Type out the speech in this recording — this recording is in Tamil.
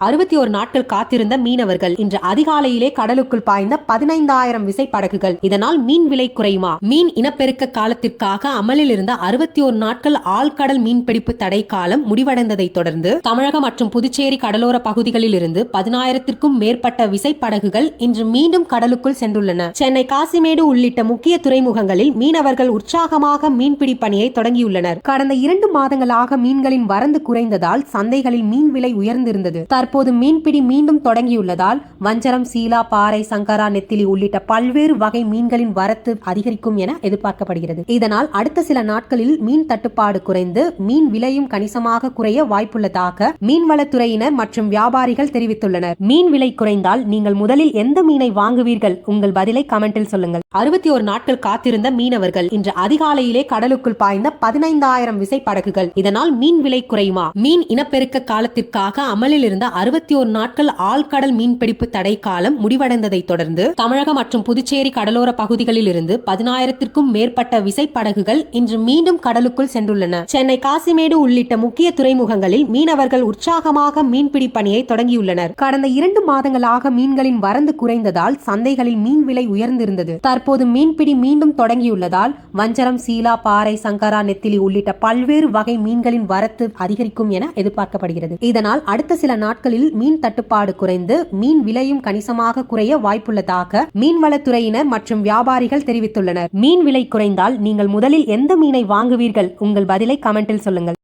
61 நாட்கள் காத்திருந்த மீனவர்கள் இன்று அதிகாலையிலே கடலுக்குள் பாய்ந்த 15,000 விசைப்படகுகள். இதனால் மீன் விலை குறையுமா? மீன் இனப்பெருக்க காலத்திற்காக அமலில் இருந்த 61 நாட்கள் ஆழ்கடல் மீன்பிடிப்பு தடை காலம் முடிவடைந்ததை தொடர்ந்து தமிழகம் மற்றும் புதுச்சேரி கடலோர பகுதிகளில் இருந்து 10,000க்கும் மேற்பட்ட விசைப்படகுகள் இன்று மீண்டும் கடலுக்குள் சென்றுள்ளன. சென்னை காசிமேடு உள்ளிட்ட முக்கிய துறைமுகங்களில் மீனவர்கள் உற்சாகமாக மீன்பிடி பணியை தொடங்கியுள்ளனர். கடந்த 2 மாதங்களாக மீன்களின் வரத்து குறைந்ததால் சந்தைகளில் மீன் விலை உயர்ந்திருந்தது. தற்போது மீன்பிடி மீண்டும் தொடங்கியுள்ளதால் வஞ்சரம், சீலா, பாறை, சங்கரா, நெத்திலி உள்ளிட்ட பல்வேறு வகை மீன்களின் வரத்து அதிகரிக்கும் என எதிர்பார்க்கப்படுகிறது. இதனால் அடுத்த சில நாட்களில் மீன் தட்டுப்பாடு குறைந்து மீன் விலையும் கணிசமாக குறைய வாய்ப்புள்ளதாக மீன்வளத்துறையினர் மற்றும் வியாபாரிகள் தெரிவித்துள்ளனர். மீன் விலை குறைந்தால் நீங்கள் முதலில் எந்த மீனை வாங்குவீர்கள்? உங்கள் பதிலை கமெண்டில் சொல்லுங்கள். 61 நாட்கள் காத்திருந்த மீனவர்கள் இன்று அதிகாலையிலே கடலுக்குள் பாய்ந்த 15,000 விசைப்படகுகள். இதனால் மீன் விலை குறையுமா? மீன் இனப்பெருக்க காலத்திற்காக அமலில் இருந்த 61 நாட்கள் ஆழ்கடல் மீன்பிடிப்பு தடை காலம் முடிவடைந்ததை தொடர்ந்து தமிழகம் மற்றும் புதுச்சேரி கடலோர பகுதிகளில் இருந்து 10,000க்கும் மேற்பட்ட விசைப்படகுகள் இன்று மீண்டும் கடலுக்குள் சென்றுள்ளன. சென்னை காசிமேடு உள்ளிட்ட முக்கிய துறைமுகங்களில் மீனவர்கள் உற்சாகமாக மீன்பிடி பணியை தொடங்கியுள்ளனர். கடந்த 2 மாதங்களாக மீன்களின் வரத்து குறைந்ததால் சந்தைகளில் மீன் விலை உயர்ந்திருந்தது. தற்போது மீன்பிடி மீண்டும் தொடங்கியுள்ளதால் வஞ்சரம், சீலா, பாறை, சங்கரா, நெத்திலி உள்ளிட்ட பல்வேறு வகை மீன்களின் வரத்து அதிகரிக்கும் என எதிர்பார்க்கப்படுகிறது. இதனால் அடுத்த சில நாட்களில் மீன் தட்டுப்பாடு குறைந்து மீன் விலையும் கணிசமாக குறைய வாய்ப்புள்ளதாக மீன்வளத்துறையினர் மற்றும் வியாபாரிகள் தெரிவித்துள்ளனர். மீன் விலை குறைந்தால் நீங்கள் முதலில் எந்த மீனை வாங்குவீர்கள்? உங்கள் பதிலை கமெண்டில் சொல்லுங்கள்.